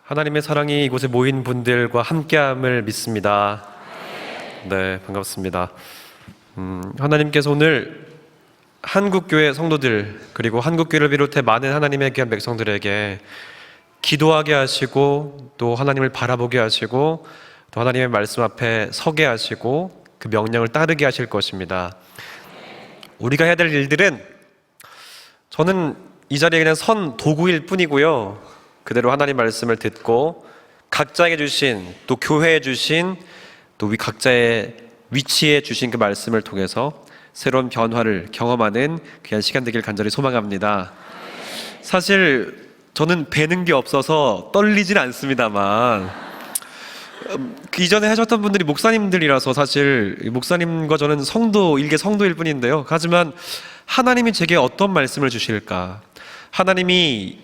하나님의 사랑이 이곳에 모인 분들과 함께함을 믿습니다. 네, 반갑습니다. 하나님께서 오늘 한국교회 성도들 그리고 한국교회를 비롯해 많은 하나님의 귀한 백성들에게 기도하게 하시고 또 하나님을 바라보게 하시고 또 하나님의 말씀 앞에 서게 하시고 그 명령을 따르게 하실 것입니다. 우리가 해야 될 일들은, 저는 이 자리에 그냥 선 도구일 뿐이고요, 그대로 하나님 말씀을 듣고 각자에게 주신, 또 교회에 주신, 또 우리 각자의 위치에 주신 그 말씀을 통해서 새로운 변화를 경험하는 귀한 시간 되길 간절히 소망합니다. 사실 저는 배는 게 없어서 떨리진 않습니다만, 그 이전에 하셨던 분들이 목사님들이라서 사실 목사님과 저는 일개 성도일 뿐인데요, 하지만 하나님이 제게 어떤 말씀을 주실까, 하나님이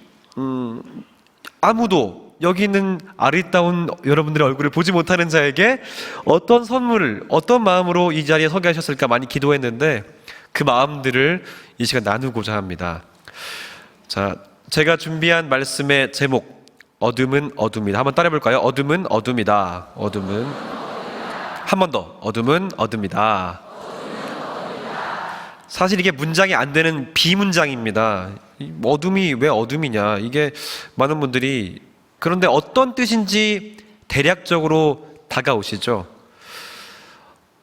아무도 여기 있는 아리따운 여러분들의 얼굴을 보지 못하는 자에게 어떤 선물을, 어떤 마음으로 이 자리에 서게 하셨을까 많이 기도했는데, 그 마음들을 이 시간 나누고자 합니다. 자, 제가 준비한 말씀의 제목, 어둠은 어둠이다. 한번 따라해 볼까요? 어둠은 어둠이다. 어둠은, 한 번 더, 어둠은 어둠이다. 사실 이게 문장이 안 되는 비문장입니다. 어둠이 왜 어둠이냐, 이게 많은 분들이, 그런데 어떤 뜻인지 대략적으로 다가오시죠.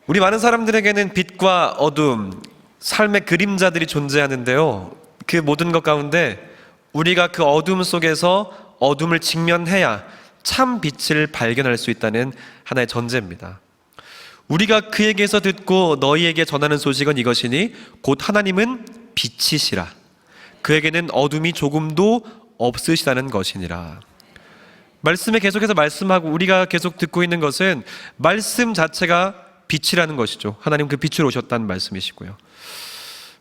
우리 많은 사람들에게는 빛과 어둠, 삶의 그림자들이 존재하는데요, 그 모든 것 가운데 우리가 그 어둠 속에서 어둠을 직면해야 참 빛을 발견할 수 있다는 하나의 전제입니다. 우리가 그에게서 듣고 너희에게 전하는 소식은 이것이니 곧 하나님은 빛이시라. 그에게는 어둠이 조금도 없으시다는 것이니라. 말씀에 계속해서 말씀하고 우리가 계속 듣고 있는 것은 말씀 자체가 빛이라는 것이죠. 하나님 그 빛으로 오셨다는 말씀이시고요.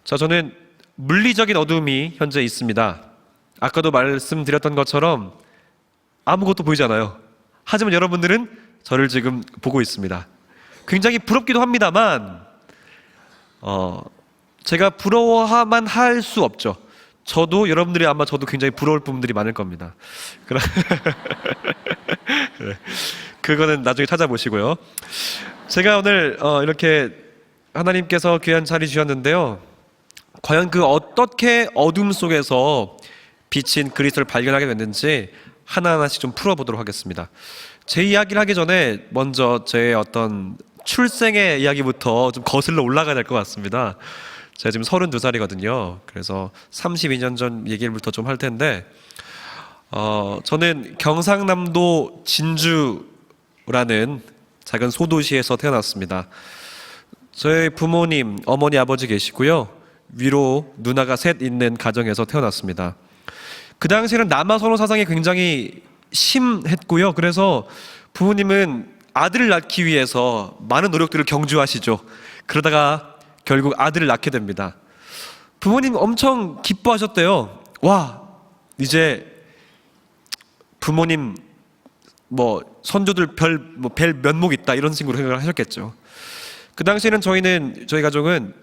자, 저는 물리적인 어둠이 현재 있습니다. 아까도 말씀드렸던 것처럼 아무것도 보이지 않아요. 하지만 여러분들은 저를 지금 보고 있습니다. 굉장히 부럽기도 합니다만 제가 부러워만 할 수 없죠. 저도, 여러분들이 아마 저도 굉장히 부러울 부분들이 많을 겁니다. 그거는 나중에 찾아보시고요. 제가 오늘 이렇게 하나님께서 귀한 자리 주셨는데요, 과연 그 어떻게 어둠 속에서 빛인 그리스도를 발견하게 됐는지 하나하나씩 좀 풀어보도록 하겠습니다. 제 이야기를 하기 전에 먼저 제 어떤 출생의 이야기부터 좀 거슬러 올라가야 될 것 같습니다. 제가 지금 32살이거든요. 그래서 32년 전 얘기부터 좀 할 텐데, 저는 경상남도 진주라는 작은 소도시에서 태어났습니다. 저희 부모님, 어머니, 아버지 계시고요, 위로 누나가 셋 있는 가정에서 태어났습니다. 그 당시에는 남아선호 사상이 굉장히 심했고요, 그래서 부모님은 아들을 낳기 위해서 많은 노력들을 경주하시죠. 그러다가 결국 아들을 낳게 됩니다. 부모님 엄청 기뻐하셨대요. 와, 이제 부모님 선조들 별 면목 있다, 이런 식으로 생각을 하셨겠죠. 그 당시에는 저희 가족은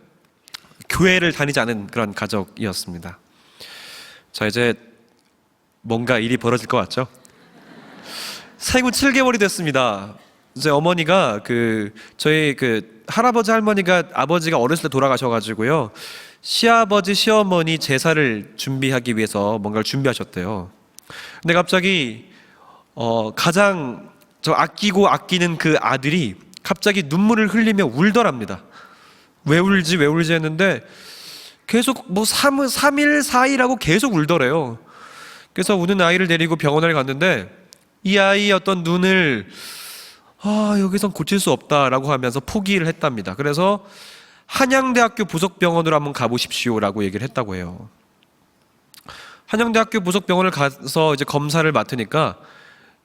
교회를 다니지 않은 그런 가족이었습니다. 자, 이제 뭔가 일이 벌어질 것 같죠? 생후 7개월이 됐습니다. 이제 어머니가 저희 할아버지 할머니가, 아버지가 어렸을 때 돌아가셔가지고요, 시아버지 시어머니 제사를 준비하기 위해서 뭔가를 준비하셨대요. 근데 갑자기 가장 저 아끼는 그 아들이 갑자기 눈물을 흘리며 울더랍니다. 왜 울지 했는데 계속 3일 4일하고 계속 울더래요. 그래서 우는 아이를 데리고 병원을 갔는데 이 아이의 어떤 눈을 여기선 고칠 수 없다라고 하면서 포기를 했답니다. 그래서 한양대학교 부속병원으로 한번 가보십시오라고 얘기를 했다고 해요. 한양대학교 부속병원을 가서 이제 검사를 맡으니까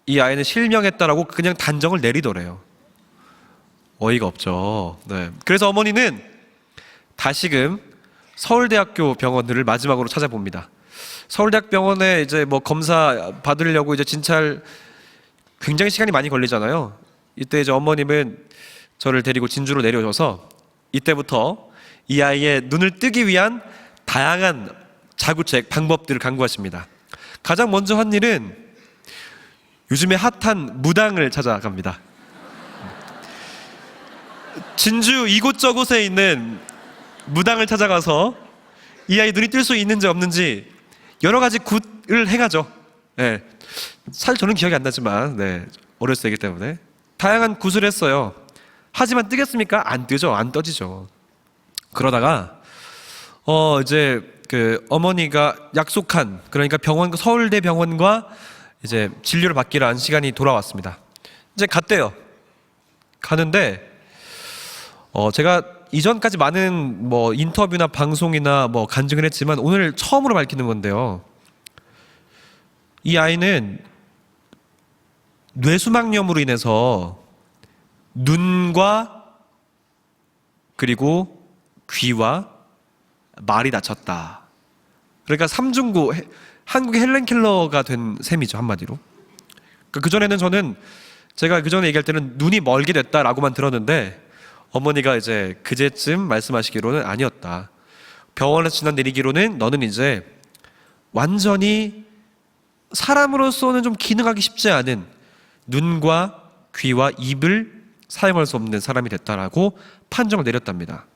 이 아이는 실명했다라고 그냥 단정을 내리더래요. 어이가 없죠. 네. 그래서 어머니는 다시금 서울대학교 병원들을 마지막으로 찾아봅니다. 서울대학 병원에 이제 검사 받으려고 이제 진찰 굉장히 시간이 많이 걸리잖아요. 이때 이제 어머님은 저를 데리고 진주로 내려오셔서 이때부터 이 아이의 눈을 뜨기 위한 다양한 자구책, 방법들을 강구하십니다. 가장 먼저 한 일은 요즘에 핫한 무당을 찾아갑니다. 진주 이곳저곳에 있는 무당을 찾아가서 이 아이 눈이 뜰 수 있는지 없는지 여러 가지 굿을 해가죠. 네. 사실 저는 기억이 안 나지만, 네, 어렸을 때이기 때문에 다양한 굿을 했어요. 하지만 뜨겠습니까? 안 뜨죠. 안 떠지죠. 그러다가 이제 그 어머니가 약속한, 그러니까 병원, 서울대 병원과 이제 진료를 받기로 한 시간이 돌아왔습니다. 이제 갔대요. 가는데 제가 이전까지 많은 뭐 인터뷰나 방송이나 뭐 간증을 했지만 오늘 처음으로 밝히는 건데요. 이 아이는 뇌수막염으로 인해서 눈과 그리고 귀와 말이 다쳤다. 그러니까 삼중고, 한국의 헬렌 켈러가 된 셈이죠, 한마디로. 그전에는 저는, 제가 그전에 얘기할 때는 눈이 멀게 됐다라고만 들었는데 어머니가 이제 그제쯤 말씀하시기로는 아니었다. 병원에서 진단 내리기로는 너는 이제 완전히 사람으로서는 좀 기능하기 쉽지 않은 눈과 귀와 입을 사용할 수 없는 사람이 됐다라고 판정을 내렸답니다.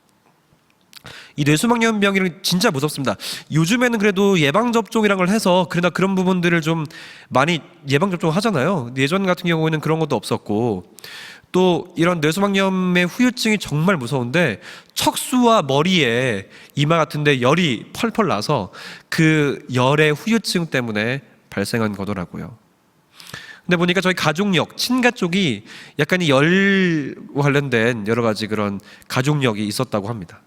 이 뇌수막염병이 진짜 무섭습니다. 요즘에는 그래도 예방접종이란 걸 해서 그러나 그런 부분들을 좀 많이 예방접종을 하잖아요. 예전 같은 경우에는 그런 것도 없었고, 또 이런 뇌수막염의 후유증이 정말 무서운데 척수와 머리에 이마 같은데 열이 펄펄 나서 그 열의 후유증 때문에 발생한 거더라고요. 근데 보니까 저희 가족력, 친가 쪽이 약간 이 열 관련된 여러 가지 그런 가족력이 있었다고 합니다.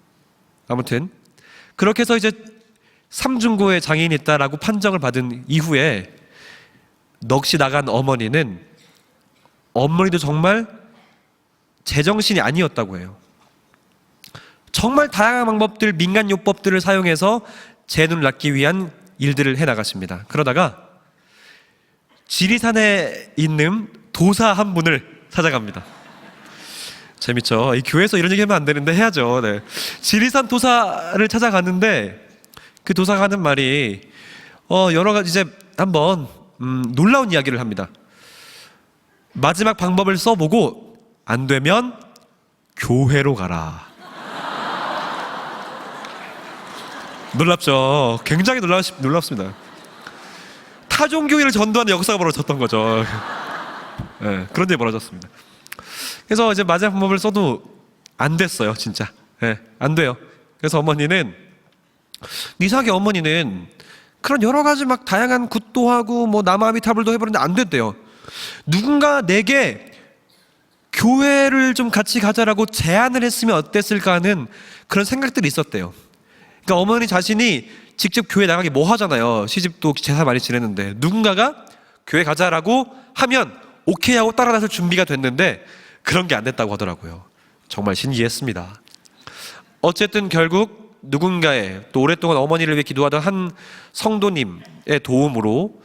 아무튼 그렇게 해서 이제 삼중고에 장애인이 있다라고 판정을 받은 이후에 넋이 나간 어머니도 정말 제정신이 아니었다고 해요. 정말 다양한 방법들, 민간요법들을 사용해서 제 눈을 낳기 위한 일들을 해나가십니다. 그러다가 지리산에 있는 도사 한 분을 찾아갑니다. 재밌죠? 이 교회에서 이런 얘기 하면 안 되는데 해야죠. 네. 지리산 도사를 찾아갔는데 그 도사가 하는 말이 여러 가지 이제 한번 놀라운 이야기를 합니다. 마지막 방법을 써보고 안 되면 교회로 가라. 놀랍죠? 굉장히 놀랍습니다. 타종교회를 전도하는 역사가 벌어졌던 거죠. 네, 그런 일이 벌어졌습니다. 그래서 이제 마지막 방법을 써도 안 됐어요, 진짜. 네, 안 돼요. 그래서 이상하게 어머니는 그런 여러 가지 막 다양한 굿도 하고 뭐 남아미타불도 해버렸는데 안 됐대요. 누군가 내게 교회를 좀 같이 가자라고 제안을 했으면 어땠을까 하는 그런 생각들이 있었대요. 그러니까 어머니 자신이 직접 교회 나가기 뭐 하잖아요. 시집도 제사 많이 지냈는데 누군가가 교회 가자라고 하면 오케이 하고 따라 나설 준비가 됐는데 그런 게 안 됐다고 하더라고요. 정말 신기했습니다. 어쨌든 결국 누군가의, 또 오랫동안 어머니를 위해 기도하던 한 성도님의 도움으로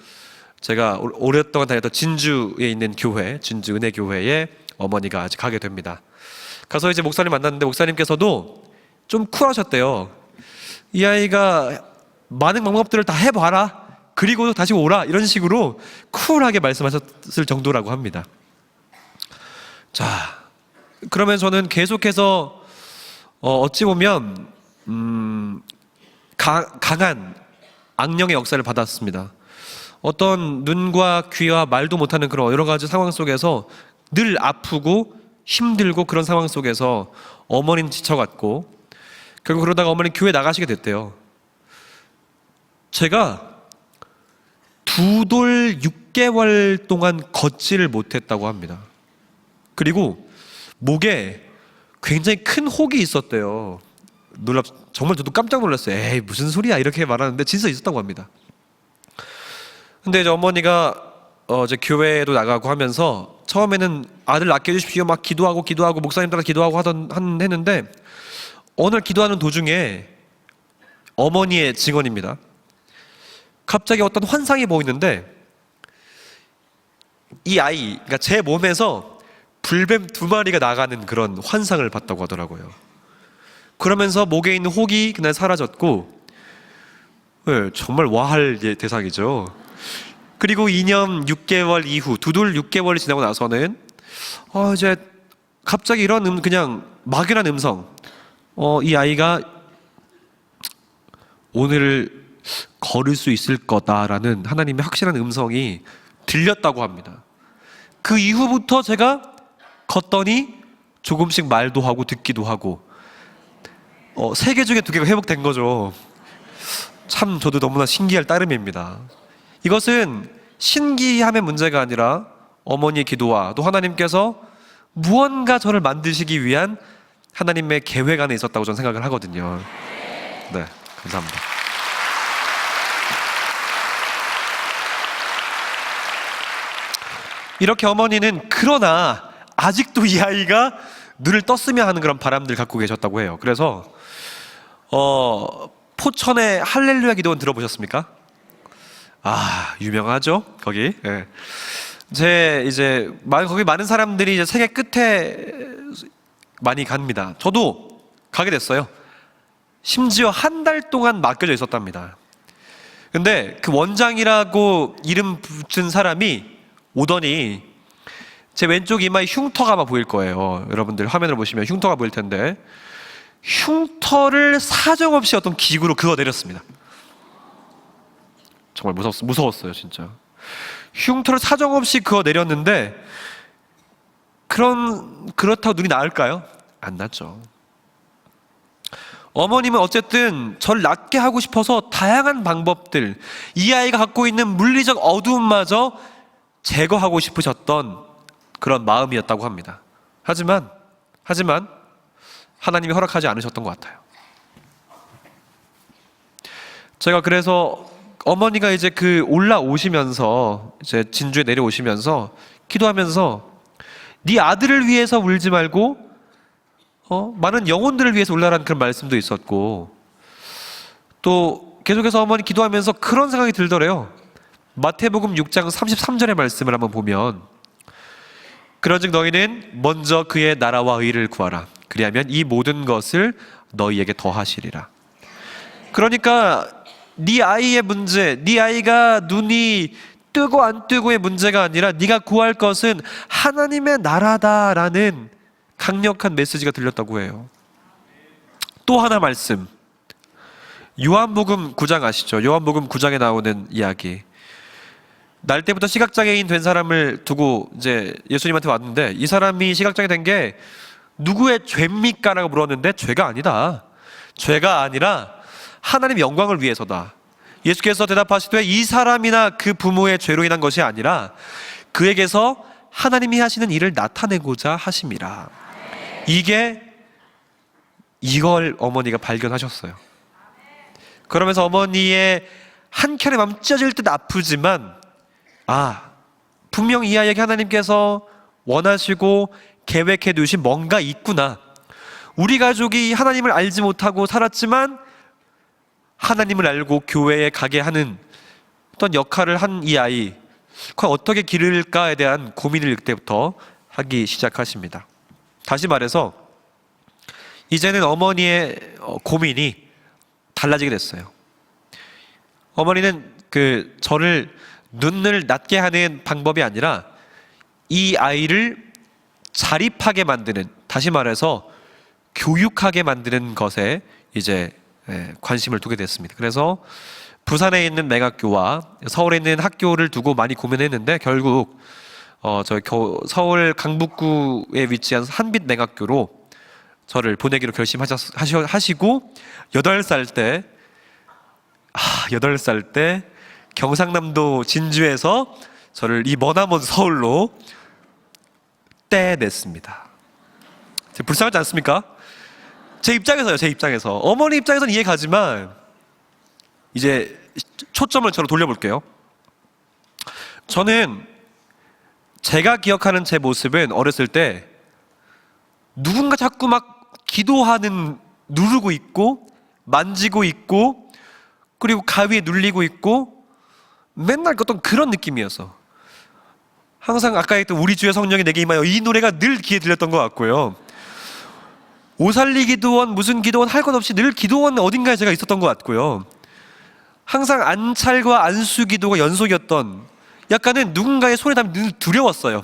제가 오랫동안 다녔던 진주에 있는 교회, 진주 은혜교회에 어머니가 아직 가게 됩니다. 가서 이제 목사님 만났는데 목사님께서도 좀 쿨하셨대요. 이 아이가 많은 방법들을 다 해봐라. 그리고 다시 오라. 이런 식으로 쿨하게 말씀하셨을 정도라고 합니다. 자, 그러면 저는 계속해서 어찌 보면 강한 악령의 역사를 받았습니다. 어떤 눈과 귀와 말도 못하는 그런 여러 가지 상황 속에서 늘 아프고 힘들고 그런 상황 속에서 어머니는 지쳐갔고 결국 그러다가 어머니는 교회 나가시게 됐대요. 제가 2돌 6개월 동안 걷지를 못했다고 합니다. 그리고 목에 굉장히 큰 혹이 있었대요. 정말 저도 깜짝 놀랐어요. 에이 무슨 소리야 이렇게 말하는데 진짜 있었다고 합니다. 근데 이제 어머니가 이제 교회에도 나가고 하면서 처음에는 아들 낳게 해주십시오 막 기도하고 목사님 따라 기도하고 했는데 어느 날 기도하는 도중에 어머니의 증언입니다. 갑자기 어떤 환상이 보이는데 이 아이, 그러니까 제 몸에서 불뱀 2마리가 나가는 그런 환상을 봤다고 하더라고요. 그러면서 목에 있는 혹이 그날 사라졌고, 네, 정말 와할 대상이죠. 그리고 2년 6개월 이후 두돌 6개월이 지나고 나서는 이제 갑자기 이런 그냥 막연한 음성, 이 아이가 오늘 걸을 수 있을 거다라는 하나님의 확실한 음성이 들렸다고 합니다. 그 이후부터 제가 걷더니 조금씩 말도 하고 듣기도 하고 3개 중에 2개가 회복된 거죠. 참 저도 너무나 신기할 따름입니다. 이것은 신기함의 문제가 아니라 어머니의 기도와 또 하나님께서 무언가 저를 만드시기 위한 하나님의 계획 안에 있었다고 저는 생각을 하거든요. 네, 감사합니다. 이렇게 어머니는 그러나 아직도 이 아이가 눈을 떴으면 하는 그런 바람들 갖고 계셨다고 해요. 그래서 포천의 할렐루야 기도원 들어보셨습니까? 유명하죠 거기. 네. 거기 많은 사람들이 이제 세계 끝에 많이 갑니다. 저도 가게 됐어요. 심지어 한 달 동안 맡겨져 있었답니다. 근데 그 원장이라고 이름 붙은 사람이 오더니 제 왼쪽 이마에 흉터가 아마 보일 거예요. 여러분들 화면을 보시면 흉터가 보일 텐데 흉터를 사정없이 어떤 기구로 그어 내렸습니다. 정말 무서웠어요 진짜. 흉터를 사정없이 그어 내렸는데 그렇다고 눈이 나을까요? 안 났죠. 어머님은 어쨌든 저를 낫게 하고 싶어서 다양한 방법들, 이 아이가 갖고 있는 물리적 어두움마저 제거하고 싶으셨던 그런 마음이었다고 합니다. 하지만 하나님이 허락하지 않으셨던 것 같아요. 제가 그래서 어머니가 이제 올라오시면서 이제 진주에 내려오시면서 기도하면서 네 아들을 위해서 울지 말고 많은 영혼들을 위해서 울라라는 그런 말씀도 있었고, 또 계속해서 어머니 기도하면서 그런 생각이 들더래요. 마태복음 6장 33절의 말씀을 한번 보면 그런즉 너희는 먼저 그의 나라와 의를 구하라. 그리하면 이 모든 것을 너희에게 더하시리라. 그러니까 네 아이의 문제, 네 아이가 눈이 뜨고 안 뜨고의 문제가 아니라 네가 구할 것은 하나님의 나라다라는 강력한 메시지가 들렸다고 해요. 또 하나 말씀, 요한복음 9장 아시죠? 요한복음 9장에 나오는 이야기. 날 때부터 시각장애인 된 사람을 두고 이제 예수님한테 왔는데 이 사람이 시각장애 된 게 누구의 죄입니까? 라고 물었는데 죄가 아니다. 죄가 아니라 하나님의 영광을 위해서다. 예수께서 대답하시되 이 사람이나 그 부모의 죄로 인한 것이 아니라 그에게서 하나님이 하시는 일을 나타내고자 하심이라. 이걸 어머니가 발견하셨어요. 그러면서 어머니의 한켠에 마음 찢어질 듯 아프지만 분명 이 아이에게 하나님께서 원하시고 계획해 두신 뭔가 있구나. 우리 가족이 하나님을 알지 못하고 살았지만 하나님을 알고 교회에 가게 하는 어떤 역할을 한 이 아이, 과연 어떻게 기를까에 대한 고민을 그때부터 하기 시작하십니다. 다시 말해서 이제는 어머니의 고민이 달라지게 됐어요. 어머니는 저를 눈을 낮게 하는 방법이 아니라 이 아이를 자립하게 만드는, 다시 말해서 교육하게 만드는 것에 이제 관심을 두게 됐습니다. 그래서 부산에 있는 맹학교와 서울에 있는 학교를 두고 많이 고민했는데 결국 서울 강북구에 위치한 한빛 맹학교로 저를 보내기로 결심하시고 8살 때 경상남도 진주에서 저를 이 머나먼 서울로 떼냈습니다. 불쌍하지 않습니까? 제 입장에서 어머니 입장에서는 이해가지만 이제 초점을 저로 돌려볼게요. 저는 제가 기억하는 제 모습은 어렸을 때 누군가 자꾸 막 기도하는, 누르고 있고 만지고 있고 그리고 가위에 눌리고 있고 맨날 어떤 그런 느낌이었어. 항상 아까 했던 우리 주의 성령이 내게 임하여, 이 노래가 늘 귀에 들렸던 것 같고요. 오살리 기도원, 무슨 기도원 할 것 없이 늘 기도원 어딘가에 제가 있었던 것 같고요. 항상 안찰과 안수 기도가 연속이었던, 약간은 누군가의 손에 닿으면 늘 두려웠어요.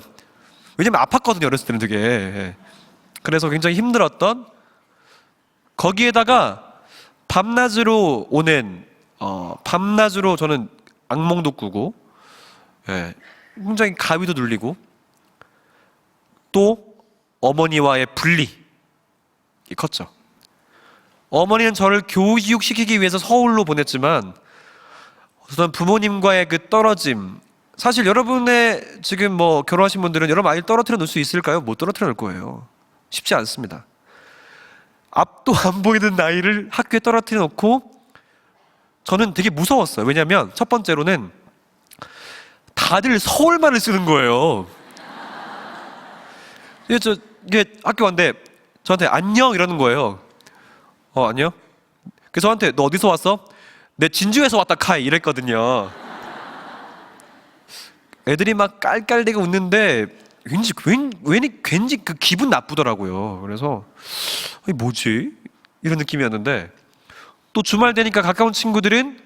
왜냐면 아팠거든요, 어렸을 때는 되게. 예. 그래서 굉장히 힘들었던, 거기에다가 밤낮으로 오는, 밤낮으로 저는 악몽도 꾸고, 예, 굉장히 가위도 눌리고, 또 어머니와의 분리 이 컸죠. 어머니는 저를 교육시키기 위해서 서울로 보냈지만 우선 부모님과의 그 떨어짐, 사실 여러분의 지금 뭐 결혼하신 분들은 여러분 아이를 떨어뜨려 놓을 수 있을까요? 못 떨어뜨려 놓을 거예요. 쉽지 않습니다. 앞도 안 보이는 나이를 학교에 떨어뜨려 놓고 저는 되게 무서웠어요. 왜냐하면 첫 번째로는 다들 서울말을 쓰는 거예요. 이게 학교 왔는데 저한테 안녕 이러는 거예요. 안녕? 그래서 저한테 너 어디서 왔어? 내 진주에서 왔다 카이 이랬거든요. 애들이 막 깔깔대고 웃는데 왠지 그 기분 나쁘더라고요. 그래서 뭐지? 이런 느낌이었는데 또 주말 되니까 가까운 친구들은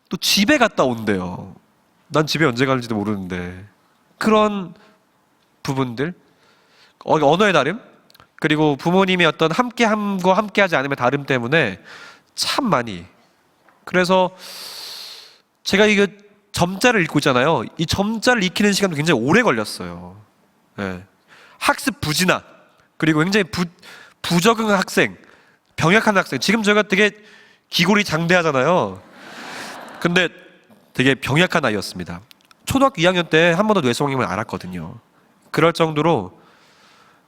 또 집에 갔다 온대요. 난 집에 언제 가는지도 모르는데 그런 부분들, 언어의 다름, 그리고 부모님이 어떤 함께함과 함께하지 않으면 다름 때문에 참 많이, 그래서 제가 이거 점자를 읽고 있잖아요. 이 점자를 익히는 시간도 굉장히 오래 걸렸어요. 네. 학습 부진학, 그리고 굉장히 부적응한 학생, 병약한 학생. 지금 저희가 되게 기골이 장대하잖아요. 근데 되게 병약한 아이였습니다. 초등학교 2학년 때 한 번도 뇌성임을 알았거든요. 그럴 정도로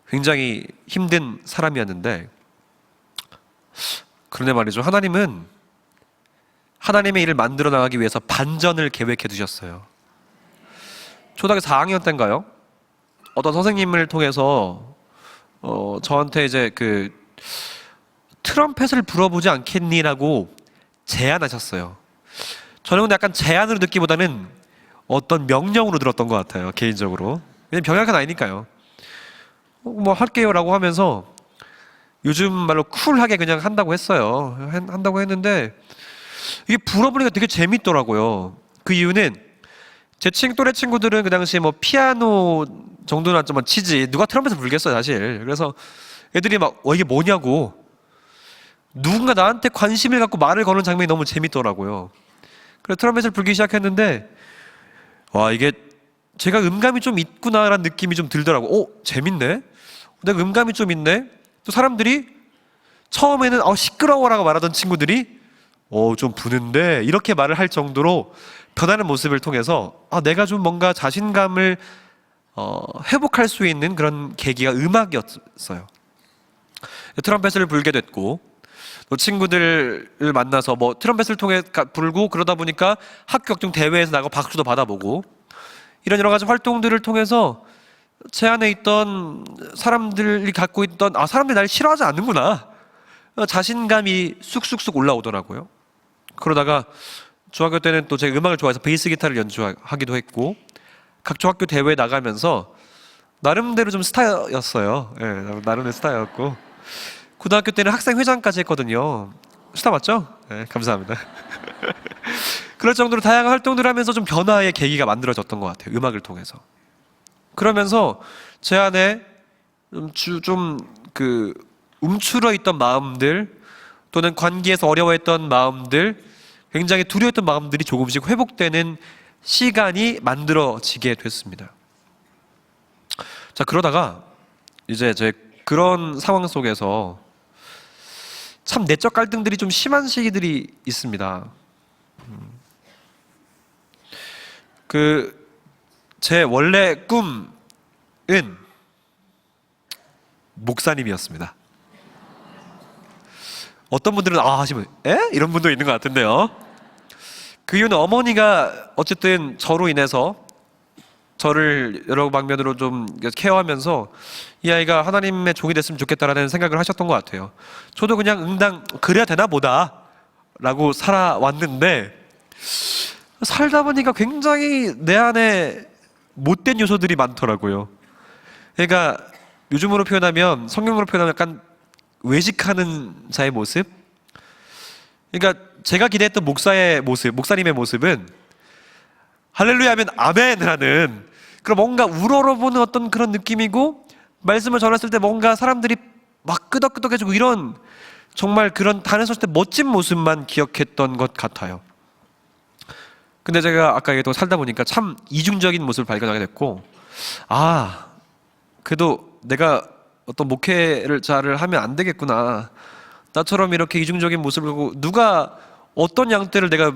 굉장히 힘든 사람이었는데, 그런데 말이죠, 하나님은 하나님의 일을 만들어 나가기 위해서 반전을 계획해 두셨어요. 초등학교 4학년 때인가요? 어떤 선생님을 통해서 저한테 이제 그 트럼펫을 불어보지 않겠니라고 제안하셨어요. 저는 근데 약간 제안으로 듣기보다는 어떤 명령으로 들었던 것 같아요, 개인적으로. 왜냐면 병약한 아이니까요. 뭐 할게요라고 하면서 요즘 말로 쿨하게 그냥 한다고 했어요. 한다고 했는데 이게 불어보니까 되게 재밌더라고요. 그 이유는 제 또래 친구들은 그 당시에 뭐 피아노 정도는 좀 치지 누가 트럼펫을 불겠어요, 사실. 그래서 애들이 막 이게 뭐냐고, 누군가 나한테 관심을 갖고 말을 거는 장면이 너무 재밌더라고요. 그래서 트럼펫을 불기 시작했는데 와, 이게 제가 음감이 좀 있구나라는 느낌이 좀 들더라고. 재밌네? 내가 음감이 좀 있네? 또 사람들이 처음에는 시끄러워라고 말하던 친구들이 좀 부는데 이렇게 말을 할 정도로 변하는 모습을 통해서 내가 좀 뭔가 자신감을 회복할 수 있는 그런 계기가 음악이었어요. 트럼펫을 불게 됐고, 또 친구들을 만나서 뭐 트럼펫을 통해 불고, 그러다 보니까 학교 각종 대회에서 나가고 박수도 받아보고, 이런 여러 가지 활동들을 통해서 제 안에 있던 사람들이 갖고 있던 사람들이 날 싫어하지 않는구나, 자신감이 쑥쑥쑥 올라오더라고요. 그러다가 중학교 때는 또 제가 음악을 좋아해서 베이스 기타를 연주하기도 했고, 각종 학교 대회에 나가면서 나름대로 좀 스타였어요. 예, 나름대로 스타였고, 고등학교 때는 학생회장까지 했거든요. 스타 맞죠? 네, 감사합니다. 그럴 정도로 다양한 활동들을 하면서 좀 변화의 계기가 만들어졌던 것 같아요, 음악을 통해서. 그러면서 제 안에 그 움츠러 있던 마음들, 또는 관계에서 어려워했던 마음들, 굉장히 두려웠던 마음들이 조금씩 회복되는 시간이 만들어지게 됐습니다. 자, 그러다가 이제 제 그런 상황 속에서 참 내적 갈등들이 좀 심한 시기들이 있습니다. 제 원래 꿈은 목사님이었습니다. 어떤 분들은 하시면 이런 분도 있는 것 같은데요. 그 이유는 어머니가 어쨌든 저로 인해서 저를 여러 방면으로 좀 케어하면서 이 아이가 하나님의 종이 됐으면 좋겠다라는 생각을 하셨던 것 같아요. 저도 그냥 응당 그래야 되나 보다 라고 살아왔는데, 살다 보니까 굉장히 내 안에 못된 요소들이 많더라고요. 그러니까 요즘으로 표현하면, 성경으로 표현하면 약간 외식하는 자의 모습. 그러니까 제가 기대했던 목사님의 모습은 할렐루야 하면 아멘 하는 그런 뭔가 우러러보는 어떤 그런 느낌이고, 말씀을 전했을 때 뭔가 사람들이 막 끄덕끄덕해지고 이런 정말 그런 단을 썼을 때 멋진 모습만 기억했던 것 같아요. 근데 제가 아까 얘기했던 거 살다 보니까 참 이중적인 모습을 발견하게 됐고, 그래도 내가 어떤 목회를 잘 하면 안 되겠구나. 나처럼 이렇게 이중적인 모습을 보고 누가 어떤 양떼를 내가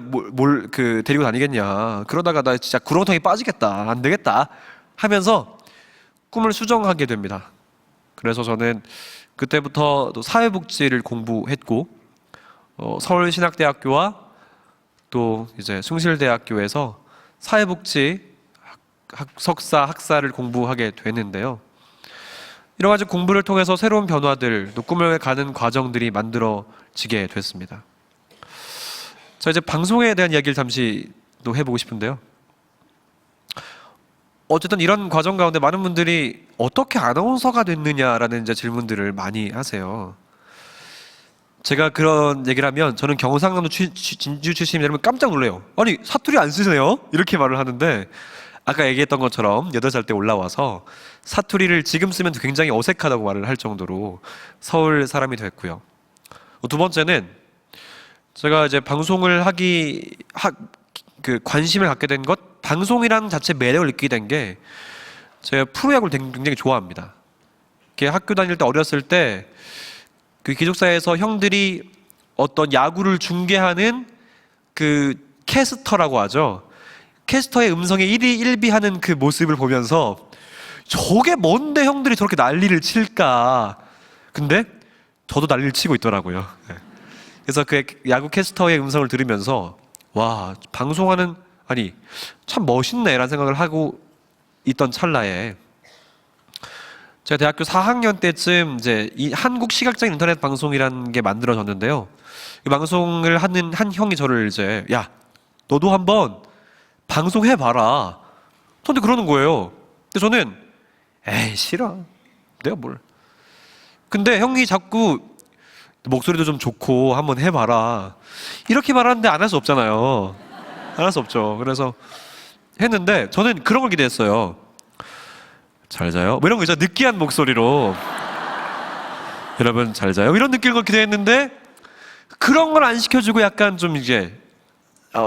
데리고 다니겠냐. 그러다가 나 진짜 구렁텅이 빠지겠다. 안 되겠다. 하면서 꿈을 수정하게 됩니다. 그래서 저는 그때부터 또 사회복지를 공부했고, 서울신학대학교와 또 이제 숭실대학교에서 사회복지 석사, 학사를 공부하게 되는데요. 여러 가지 공부를 통해서 새로운 변화들, 또 꿈을 가는 과정들이 만들어지게 됐습니다. 자, 이제 방송에 대한 이야기를 잠시 또 해보고 싶은데요. 어쨌든 이런 과정 가운데 많은 분들이 어떻게 아나운서가 됐느냐라는 이제 질문들을 많이 하세요. 제가 그런 얘기를 하면 저는 경상남도 진주 출신이면 여러분 깜짝 놀래요. 아니 사투리 안 쓰세요? 이렇게 말을 하는데, 아까 얘기했던 것처럼 8살 때 올라와서 사투리를 지금 쓰면 굉장히 어색하다고 말을 할 정도로 서울 사람이 됐고요. 두 번째는 제가 이제 방송을 관심을 갖게 된 것, 방송이라는 자체 매력을 느끼게 된 게, 제가 프로야구를 굉장히 좋아합니다. 학교 다닐 때 어렸을 때 그 기숙사에서 형들이 어떤 야구를 중계하는 그 캐스터라고 하죠. 캐스터의 음성에 1비 하는 그 모습을 보면서 저게 뭔데 형들이 저렇게 난리를 칠까. 근데 저도 난리를 치고 있더라고요. 그래서 그 야구 캐스터의 음성을 들으면서 와, 방송하는, 아니 참 멋있네 라는 생각을 하고 있던 찰나에, 제가 대학교 4학년 때쯤 이제 이 한국 시각장 인터넷 방송이라는 게 만들어졌는데요. 이 방송을 하는 한 형이 저를 이제, 야, 너도 한번 방송해봐라. 저한테 그러는 거예요. 근데 저는 에이 싫어. 내가 뭘. 근데 형이 자꾸 목소리도 좀 좋고 한번 해봐라. 이렇게 말하는데 안 할 수 없잖아요. 안 할 수 없죠. 그래서 했는데 저는 그런 걸 기대했어요. 잘 자요? 뭐 이런 거 있죠. 느끼한 목소리로 여러분 잘 자요? 이런 느낌을 기대했는데 그런 걸 안 시켜주고 약간 좀 이제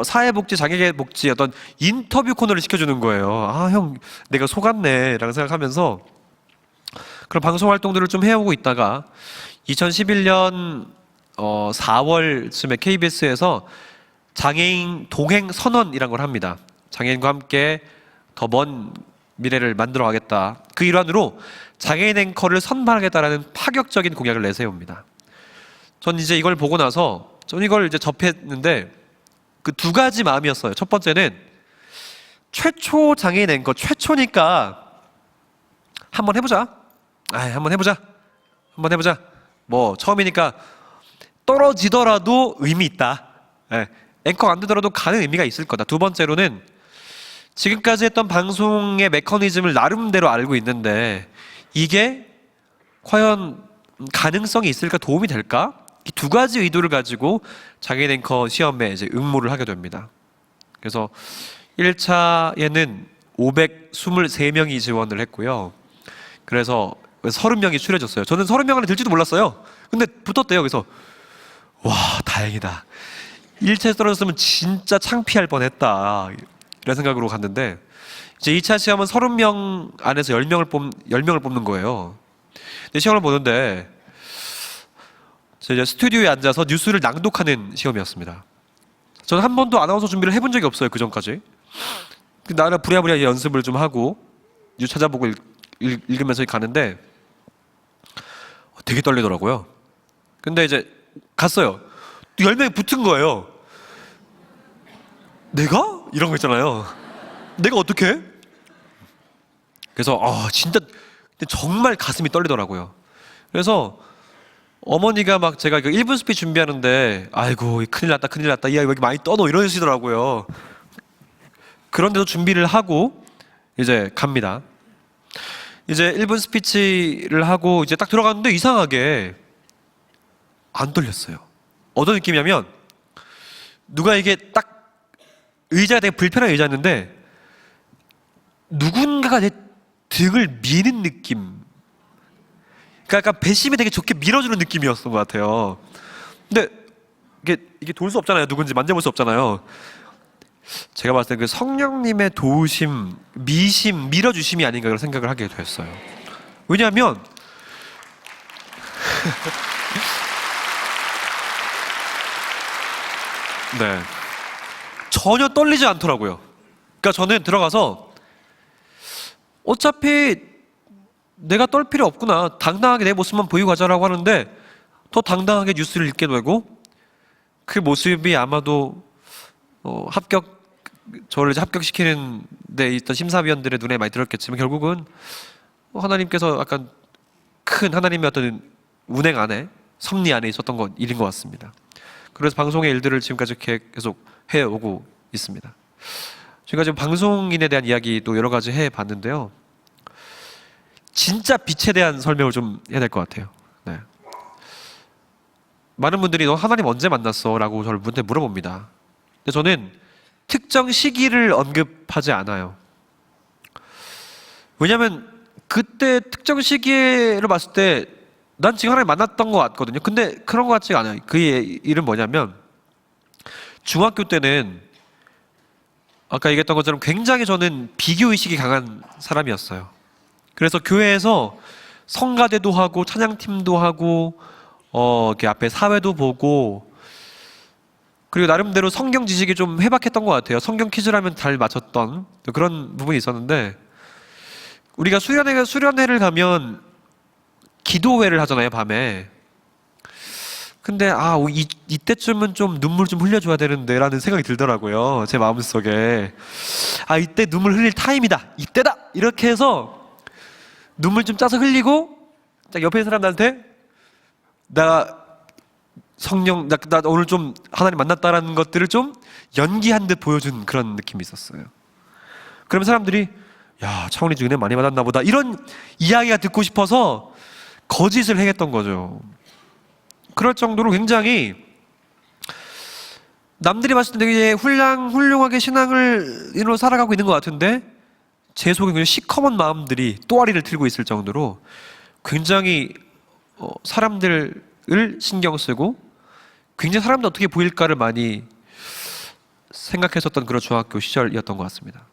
사회복지, 장애복지 어떤 인터뷰 코너를 시켜주는 거예요. 아, 형 내가 속았네 라는 생각하면서 그런 방송 활동들을 좀 해오고 있다가 2011년 4월쯤에 KBS에서 장애인 동행 선언이라는 걸 합니다. 장애인과 함께 더 먼 미래를 만들어 가겠다. 그 일환으로 장애인 앵커를 선발하겠다라는 파격적인 공약을 내세웁니다. 전 이제 이걸 보고 나서 전 이걸 이제 접했는데 그 두 가지 마음이었어요. 첫 번째는 최초 장애인 앵커, 최초니까 한번 해보자. 한번 해보자. 뭐 처음이니까 떨어지더라도 의미 있다. 앵커 안 되더라도 가는 의미가 있을 거다. 두 번째로는 지금까지 했던 방송의 메커니즘을 나름대로 알고 있는데 이게 과연 가능성이 있을까, 도움이 될까? 이 두 가지 의도를 가지고 장애인 앵커 시험에 이제 응모를 하게 됩니다. 그래서 1차에는 523명이 지원을 했고요. 그래서 30명이 추려졌어요. 저는 30명 안에 들지도 몰랐어요. 근데 붙었대요. 그래서 와, 다행이다. 1차에서 떨어졌으면 진짜 창피할 뻔했다. 이런 생각으로 갔는데 이제 2차 시험은 30명 안에서 10명을 뽑는 거예요. 근데 시험을 보는데 이제 스튜디오에 앉아서 뉴스를 낭독하는 시험이었습니다. 저는 한 번도 아나운서 준비를 해본 적이 없어요. 그 전까지. 나는 부랴부랴 연습을 좀 하고 뉴스 찾아보고 읽으면서 가는데 되게 떨리더라고요. 근데 이제 갔어요. 또 10명이 붙은 거예요. 내가? 이런 거 있잖아요. 내가 어떻게? 그래서 진짜 정말 가슴이 떨리더라고요. 그래서 어머니가 막 제가 1분 스피치 준비하는데 아이고 큰일 났다 이 아이 왜 이렇게 많이 떠노 이러시더라고요. 그런데도 준비를 하고 이제 갑니다. 이제 1분 스피치를 하고 이제 딱 들어갔는데 이상하게 안 떨렸어요. 어떤 느낌이냐면 누가 이게 딱 의자가 되게 불편한 의자였는데 누군가가 내 등을 미는 느낌. 그러니까 약간 배심이 되게 좋게 밀어주는 느낌이었던 것 같아요. 근데 이게 돌 수 없잖아요. 누군지 만져볼 수 없잖아요. 제가 봤을 때 그 성령님의 도우심, 미심, 밀어주심이 아닌가 그런 생각을 하게 됐어요. 왜냐하면 네, 전혀 떨리지 않더라고요. 그러니까 저는 들어가서 어차피 내가 떨 필요 없구나, 당당하게 내 모습만 보이고 가자라고 하는데 더 당당하게 뉴스를 읽게 되고, 그 모습이 아마도 저를 이제 합격시키는 데 있던 심사위원들의 눈에 많이 들었겠지만, 결국은 하나님께서 약간 큰 하나님의 어떤 운행 안에, 섭리 안에 있었던 일인 것 같습니다. 그래서 방송의 일들을 지금까지 계속 해오고 있습니다. 제가 지금 방송인에 대한 이야기도 여러 가지 해봤는데요, 진짜 빛에 대한 설명을 좀 해야 될 것 같아요. 네. 많은 분들이 너 하나님 언제 만났어? 라고 저를 물어봅니다. 근데 저는 특정 시기를 언급하지 않아요. 왜냐하면 그때 특정 시기를 봤을 때 난 지금 하나님 만났던 것 같거든요. 근데 그런 것 같지가 않아요. 그 일은 뭐냐면, 중학교 때는 아까 얘기했던 것처럼 굉장히 저는 비교의식이 강한 사람이었어요. 그래서 교회에서 성가대도 하고 찬양팀도 하고 이렇게 앞에 사회도 보고, 그리고 나름대로 성경 지식이 좀 해박했던 것 같아요. 성경 퀴즈를 하면 잘 맞췄던 그런 부분이 있었는데, 우리가 수련회를 가면 기도회를 하잖아요, 밤에. 근데 이때쯤은 좀 눈물 좀 흘려줘야 되는데 라는 생각이 들더라고요, 제 마음속에. 이때 눈물 흘릴 타임이다, 이때다, 이렇게 해서 눈물 좀 짜서 흘리고, 딱 옆에 있는 사람들한테 나 오늘 좀 하나님 만났다라는 것들을 좀 연기한 듯 보여준 그런 느낌이 있었어요. 그러면 사람들이 야, 차원이 은혜 많이 받았나 보다, 이런 이야기가 듣고 싶어서 거짓을 행했던 거죠. 그럴 정도로 굉장히 남들이 봤을 때 되게 훌륭하게 신앙으로 살아가고 있는 것 같은데, 제 속에 그냥 시커먼 마음들이 또아리를 틀고 있을 정도로 굉장히 사람들을 신경 쓰고, 굉장히 사람들 어떻게 보일까를 많이 생각했었던 그런 중학교 시절이었던 것 같습니다.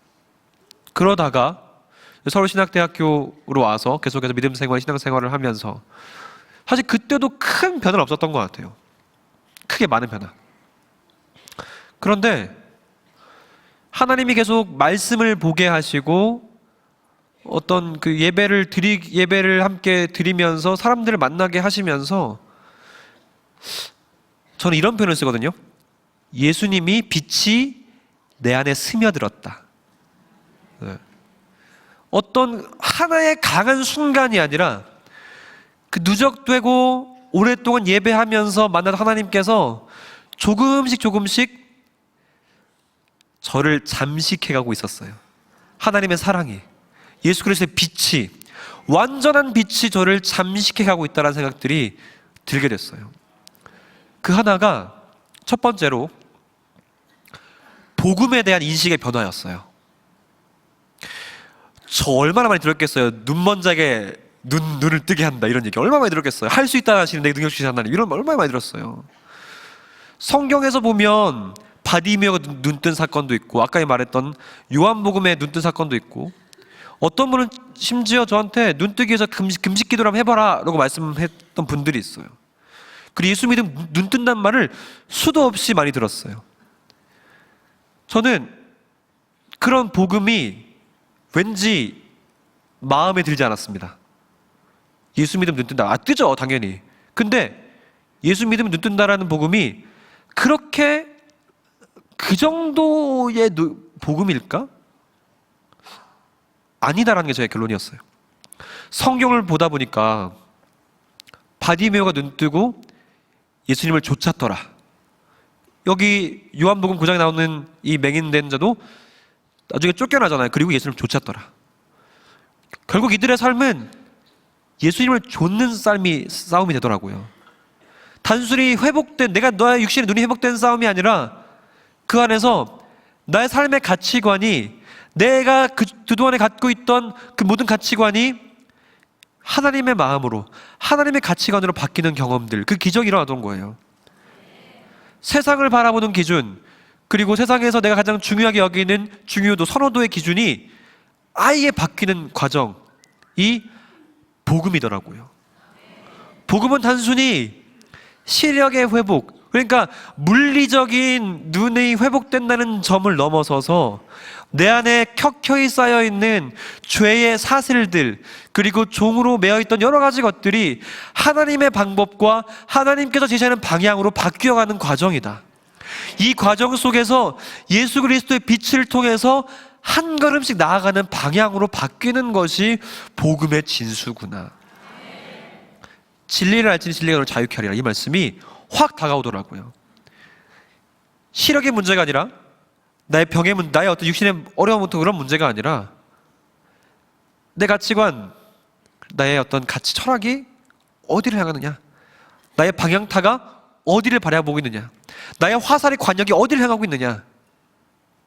그러다가 서울신학대학교로 와서 계속해서 믿음 생활, 신앙 생활을 하면서 사실 그때도 큰 변화는 없었던 것 같아요. 크게 많은 변화. 그런데 하나님이 계속 말씀을 보게 하시고, 어떤 그 예배를 함께 드리면서 사람들을 만나게 하시면서, 저는 이런 표현을 쓰거든요. 예수님이 빛이 내 안에 스며들었다. 네. 어떤 하나의 강한 순간이 아니라, 그 누적되고 오랫동안 예배하면서 만난 하나님께서 조금씩 저를 잠식해가고 있었어요. 하나님의 사랑이, 예수 그리스도의 빛이, 완전한 빛이 저를 잠식해가고 있다는 생각들이 들게 됐어요. 그 하나가 첫 번째로 복음에 대한 인식의 변화였어요. 저 얼마나 많이 들었겠어요. 눈 먼 자에게 눈을 뜨게 한다, 이런 얘기 얼마나 많이 들었겠어요. 할 수 있다 하시는 내 능력 주신 하나님, 이런 말 얼마나 많이 들었어요. 성경에서 보면 바디메어가 눈 뜬 사건도 있고, 아까 말했던 요한복음에 눈 뜬 사건도 있고, 어떤 분은 심지어 저한테 눈 뜨기 위해서 금식 기도를 한번 해봐라 라고 말씀했던 분들이 있어요. 그리고 예수 믿으면 눈 뜬다는 말을 수도 없이 많이 들었어요. 저는 그런 복음이 왠지 마음에 들지 않았습니다. 예수 믿으면 눈 뜬다. 뜨죠, 당연히. 근데 예수 믿으면 눈 뜬다라는 복음이 그렇게 그 정도의 복음일까? 아니다라는 게 저의 결론이었어요. 성경을 보다 보니까 바디메오가 눈 뜨고 예수님을 쫓았더라. 여기 요한복음 9장에 나오는 이 맹인된 자도 나중에 쫓겨나잖아요. 그리고 예수님을 쫓았더라. 결국 이들의 삶은 예수님을 좇는 싸움이 되더라고요. 단순히 회복된, 내가 너의 육신의 눈이 회복된 싸움이 아니라 그 안에서 나의 삶의 가치관이, 내가 그동안에 갖고 있던 그 모든 가치관이 하나님의 마음으로, 하나님의 가치관으로 바뀌는 경험들, 그 기적이 일어나던 거예요. 세상을 바라보는 기준, 그리고 세상에서 내가 가장 중요하게 여기는 중요도, 선호도의 기준이 아예 바뀌는 과정이 복음이더라고요. 복음은 단순히 시력의 회복, 그러니까 물리적인 눈이 회복된다는 점을 넘어서서 내 안에 켜켜이 쌓여있는 죄의 사슬들, 그리고 종으로 매어있던 여러 가지 것들이 하나님의 방법과 하나님께서 제시하는 방향으로 바뀌어가는 과정이다. 이 과정 속에서 예수 그리스도의 빛을 통해서 한 걸음씩 나아가는 방향으로 바뀌는 것이 복음의 진수구나. 진리를 알지니 진리가 너를 자유케 하리라, 이 말씀이 확 다가오더라고요. 시력의 문제가 아니라, 나의 병의 문제, 나의 어떤 육신의 어려움부터 그런 문제가 아니라, 내 가치관, 나의 어떤 가치 철학이 어디를 향하느냐, 나의 방향타가 어디를 바라보고 있느냐, 나의 화살의 관역이 어디를 향하고 있느냐,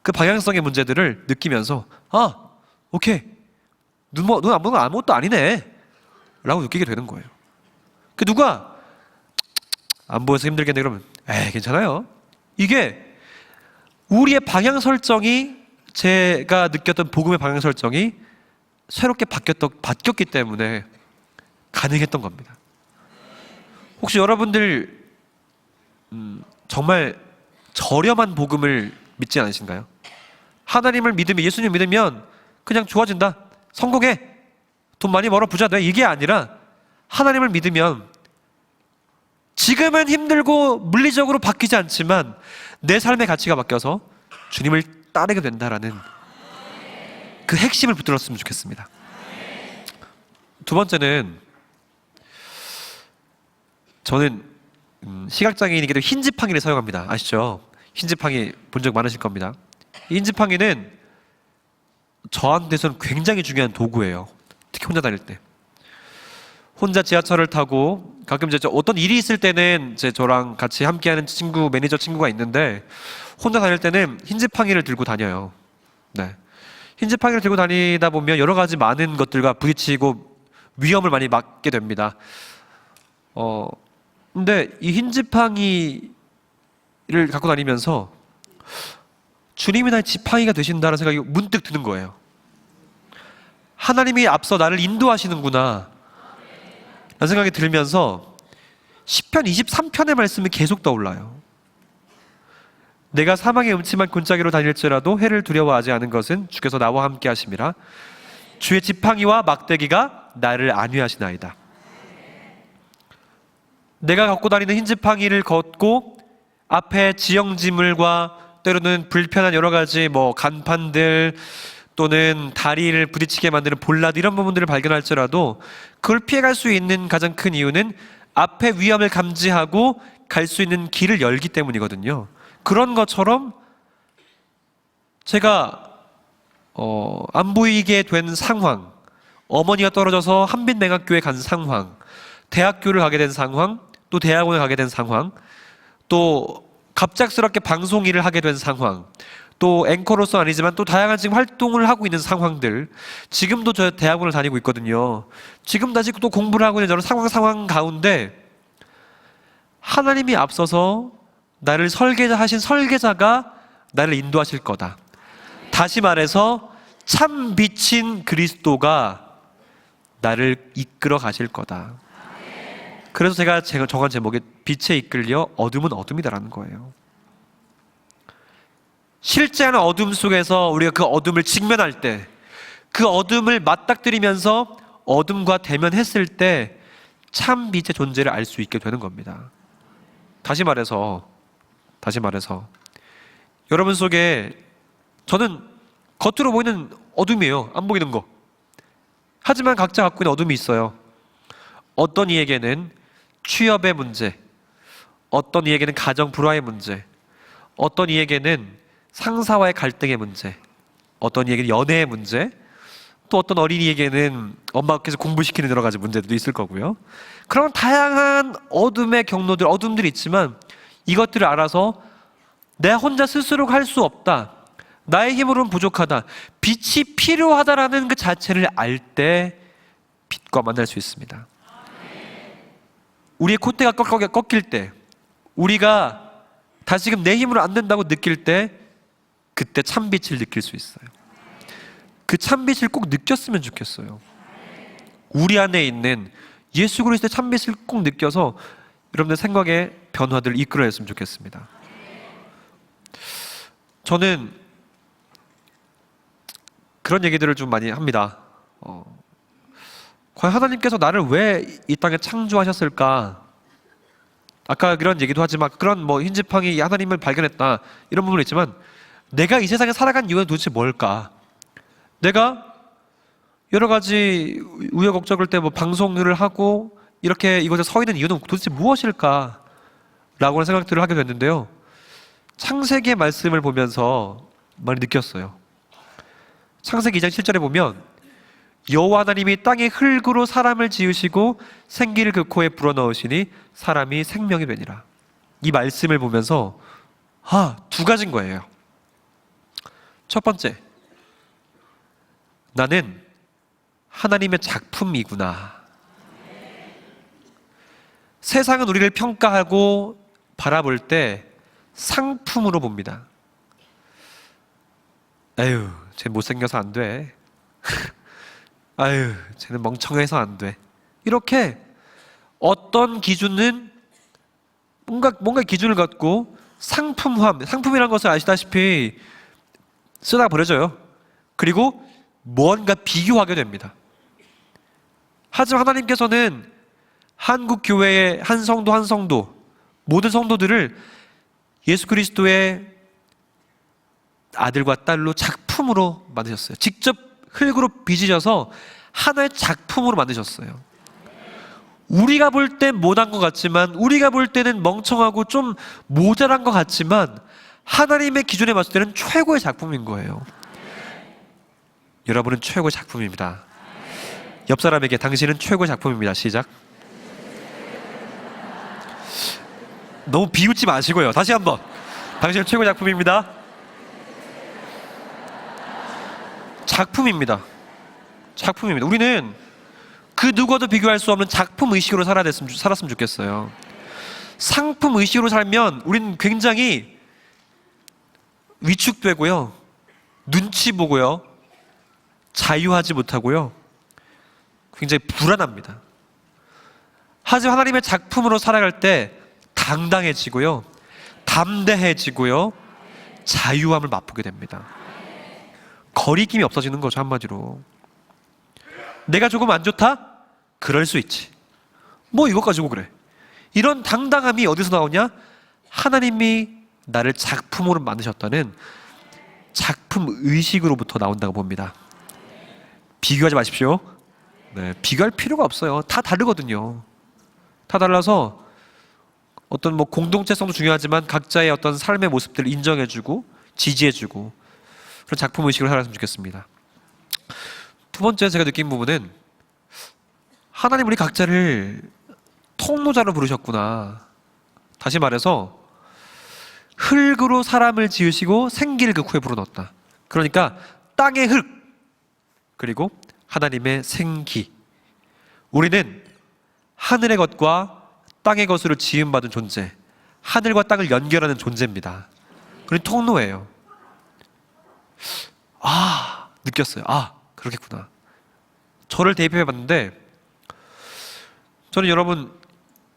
그 방향성의 문제들을 느끼면서 오케이, 눈 아무것도 아니네 라고 느끼게 되는 거예요. 그 누가 안 보여서 힘들겠네 그러면 괜찮아요. 이게 우리의 방향 설정이, 제가 느꼈던 복음의 방향 설정이 새롭게 바뀌었기 때문에 가능했던 겁니다. 혹시 여러분들 정말 저렴한 복음을 믿지 않으신가요? 하나님을 믿으면, 예수님 믿으면 그냥 좋아진다, 성공해, 돈 많이 벌어, 부자 돼, 이게 아니라 하나님을 믿으면 지금은 힘들고 물리적으로 바뀌지 않지만 내 삶의 가치가 바뀌어서 주님을 따르게 된다라는 그 핵심을 붙들었으면 좋겠습니다. 두 번째는, 저는 시각장애인이기 때문에 흰지팡이를 사용합니다. 아시죠? 흰지팡이 본 적 많으실 겁니다. 이 흰지팡이는 저한테서는 굉장히 중요한 도구예요. 특히 혼자 다닐 때. 혼자 지하철을 타고 가끔 이제 어떤 일이 있을 때는 저랑 같이 함께하는 매니저 친구가 있는데, 혼자 다닐 때는 흰지팡이를 들고 다녀요. 네. 흰지팡이를 들고 다니다 보면 여러 가지 많은 것들과 부딪히고 위험을 많이 맞게 됩니다. 근데 이 흰지팡이를 갖고 다니면서 주님이 나의 지팡이가 되신다는 생각이 문득 드는 거예요. 하나님이 앞서 나를 인도하시는구나 라는 생각이 들면서 시편 23편의 말씀이 계속 떠올라요. 내가 사망의 음침한 골짜기로 다닐지라도 해를 두려워하지 않은 것은 주께서 나와 함께 하심이라. 주의 지팡이와 막대기가 나를 안위하시나이다. 내가 갖고 다니는 흰지팡이를 걷고 앞에 지형지물과 때로는 불편한 여러 가지 간판들 또는 다리를 부딪히게 만드는 볼라드, 이런 부분들을 발견할지라도 그걸 피해갈 수 있는 가장 큰 이유는 앞에 위험을 감지하고 갈 수 있는 길을 열기 때문이거든요. 그런 것처럼 제가 안 보이게 된 상황, 어머니가 떨어져서 한빛맹학교에 간 상황, 대학교를 가게 된 상황, 또 대학원에 가게 된 상황, 또 갑작스럽게 방송 일을 하게 된 상황, 또 앵커로서 아니지만 또 다양한 지금 활동을 하고 있는 상황들, 지금도 저 대학원을 다니고 있거든요. 지금도 아직 또 공부를 하고 있는 저런 상황 가운데 하나님이 앞서서 나를 하신 설계자가 나를 인도하실 거다. 다시 말해서 참 빛인 그리스도가 나를 이끌어 가실 거다. 그래서 제가 정한 제목이 빛에 이끌려 어둠은 어둠이다라는 거예요. 실제하는 어둠 속에서 우리가 그 어둠을 직면할 때, 그 어둠을 맞닥뜨리면서 어둠과 대면했을 때 참 빛의 존재를 알 수 있게 되는 겁니다. 다시 말해서 여러분 속에, 저는 겉으로 보이는 어둠이에요. 안 보이는 거. 하지만 각자 갖고 있는 어둠이 있어요. 어떤 이에게는 취업의 문제, 어떤 이에게는 가정 불화의 문제, 어떤 이에게는 상사와의 갈등의 문제, 어떤 이에게는 연애의 문제, 또 어떤 어린이에게는 엄마께서 공부시키는 여러 가지 문제들도 있을 거고요. 그런 다양한 어둠의 경로들, 어둠들이 있지만 이것들을 알아서 내 혼자 스스로 할 수 없다, 나의 힘으로는 부족하다. 빛이 필요하다라는 그 자체를 알 때 빛과 만날 수 있습니다. 우리의 콧대가 꺾일 때, 우리가 다시금 내 힘으로 안 된다고 느낄 때, 그때 참빛을 느낄 수 있어요. 그 참빛을 꼭 느꼈으면 좋겠어요. 우리 안에 있는 예수 그리스도의 참빛을 꼭 느껴서 여러분들 생각의 변화들을 이끌어냈으면 좋겠습니다. 저는 그런 얘기들을 좀 많이 합니다. 과연 하나님께서 나를 왜 이 땅에 창조하셨을까? 아까 그런 얘기도 하지만 그런 흰지팡이 하나님을 발견했다 이런 부분도 있지만, 내가 이 세상에 살아간 이유는 도대체 뭘까? 내가 여러 가지 우여곡절을 때 방송을 하고 이렇게 이곳에 서 있는 이유는 도대체 무엇일까? 라고 하는 생각들을 하게 됐는데요, 창세기의 말씀을 보면서 많이 느꼈어요. 창세기 2장 7절에 보면 여호와 하나님이 땅의 흙으로 사람을 지으시고 생기를 그 코에 불어넣으시니 사람이 생명이 되니라. 이 말씀을 보면서 두 가지인 거예요. 첫 번째, 나는 하나님의 작품이구나. 세상은 우리를 평가하고 바라볼 때 상품으로 봅니다. 아유, 쟤 못생겨서 안 돼. 아유, 쟤는 멍청해서 안 돼. 이렇게 어떤 기준은 뭔가 기준을 갖고 상품이라는 것을 아시다시피 쓰다가 버려져요. 그리고 뭔가 비교하게 됩니다. 하지만 하나님께서는 한국 교회의 한 성도 모든 성도들을 예수 그리스도의 아들과 딸로 작품으로 만드셨어요. 직접 흙으로 빚으셔서 하나의 작품으로 만드셨어요. 우리가 볼 땐 못한 것 같지만, 우리가 볼 때는 멍청하고 좀 모자란 것 같지만, 하나님의 기준에 봤을 때는 최고의 작품인 거예요. 여러분은 최고의 작품입니다. 옆 사람에게 당신은 최고의 작품입니다. 시작. 너무 비웃지 마시고요. 다시 한번. 당신은 최고의 작품입니다. 작품입니다. 우리는 그 누구와도 비교할 수 없는 작품 의식으로 살았으면 좋겠어요. 상품 의식으로 살면 우리는 굉장히 위축되고요, 눈치 보고요, 자유하지 못하고요, 굉장히 불안합니다. 하지만 하나님의 작품으로 살아갈 때 당당해지고요, 담대해지고요, 자유함을 맛보게 됩니다. 거리낌이 없어지는 거죠, 한마디로. 내가 조금 안 좋다? 그럴 수 있지. 이것 가지고 그래. 이런 당당함이 어디서 나오냐? 하나님이 나를 작품으로 만드셨다는 작품 의식으로부터 나온다고 봅니다. 비교하지 마십시오. 네, 비교할 필요가 없어요. 다 다르거든요. 다 달라서 어떤 공동체성도 중요하지만 각자의 어떤 삶의 모습들을 인정해주고 지지해주고 그런 작품 의식을 살았으면 좋겠습니다. 두 번째 제가 느낀 부분은, 하나님 우리 각자를 통로자로 부르셨구나. 다시 말해서 흙으로 사람을 지으시고 생기를 그 코에 불어넣었다. 그러니까 땅의 흙 그리고 하나님의 생기. 우리는 하늘의 것과 땅의 것으로 지음받은 존재, 하늘과 땅을 연결하는 존재입니다. 우리는 통로예요. 느꼈어요. 그렇겠구나. 저를 대입해 봤는데, 저는 여러분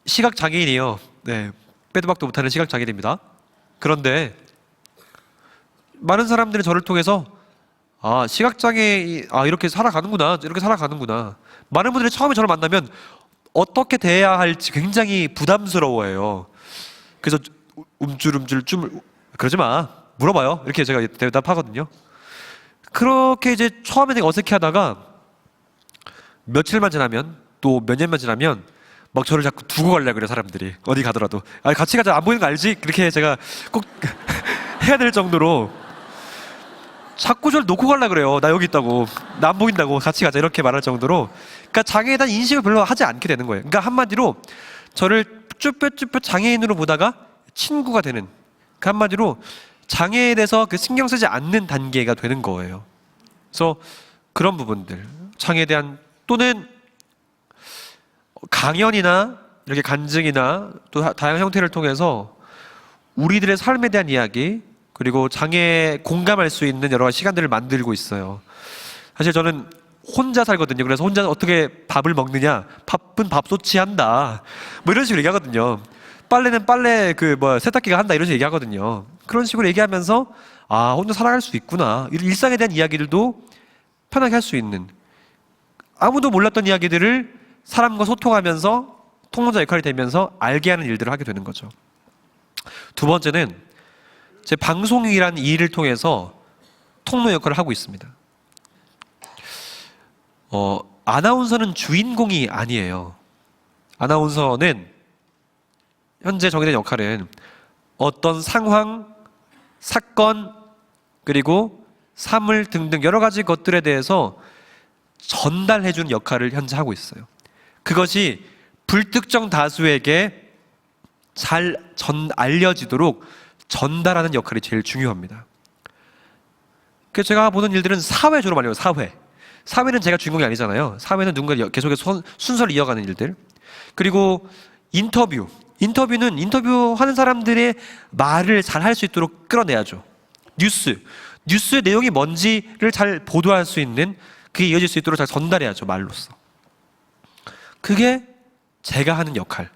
시각장애인이에요. 네, 빼도 박도 못하는 시각장애인입니다. 그런데 많은 사람들이 저를 통해서 시각장애인, 이렇게 살아가는구나. 많은 분들이 처음에 저를 만나면 어떻게 대해야 할지 굉장히 부담스러워해요. 그래서 움찔움찔 그러지 마, 물어봐요. 이렇게 제가 대답하거든요. 그렇게 이제 처음에 되게 어색해하다가 며칠만 지나면, 또 몇 년만 지나면 막 저를 자꾸 두고 가려고 그래요, 사람들이. 어디 가더라도. 같이 가자, 안 보이는 거 알지? 그렇게 제가 꼭 해야 될 정도로 자꾸 저를 놓고 가려고 그래요. 나 여기 있다고, 나 안 보인다고, 같이 가자, 이렇게 말할 정도로. 그러니까 장애에 대한 인식을 별로 하지 않게 되는 거예요. 그러니까 한마디로 저를 쭈뼛쭈뼛 장애인으로 보다가 친구가 되는, 그 한마디로 장애에 대해서 그 신경 쓰지 않는 단계가 되는 거예요. 그래서 그런 부분들, 장애에 대한 또는 강연이나 이렇게 간증이나 또 다양한 형태를 통해서 우리들의 삶에 대한 이야기, 그리고 장애에 공감할 수 있는 여러 가지 시간들을 만들고 있어요. 사실 저는 혼자 살거든요. 그래서 혼자 어떻게 밥을 먹느냐, 밥은 밥솥이 한다, 뭐 이런 식으로 얘기하거든요. 빨래는 빨래 세탁기가 한다, 이런 식으로 얘기하거든요. 그런 식으로 얘기하면서 아, 혼자 살아갈 수 있구나, 일상에 대한 이야기들도 편하게 할 수 있는, 아무도 몰랐던 이야기들을 사람과 소통하면서 통로자 역할이 되면서 알게 하는 일들을 하게 되는 거죠. 두 번째는 제 방송이라는 일을 통해서 통로 역할을 하고 있습니다. 아나운서는 주인공이 아니에요. 아나운서는 현재 정해진 역할은 어떤 상황, 사건, 그리고 사물 등등 여러 가지 것들에 대해서 전달해주는 역할을 현재 하고 있어요. 그것이 불특정 다수에게 잘 알려지도록 전달하는 역할이 제일 중요합니다. 그래서 제가 보는 일들은 사회 주로 말해요. 사회는 제가 주인공이 아니잖아요. 사회는 누군가 계속해서 순서를 이어가는 일들. 그리고 인터뷰는 인터뷰하는 사람들의 말을 잘 할 수 있도록 끌어내야죠. 뉴스의 내용이 뭔지를 잘 보도할 수 있는, 그게 이어질 수 있도록 잘 전달해야죠, 말로써. 그게 제가 하는 역할,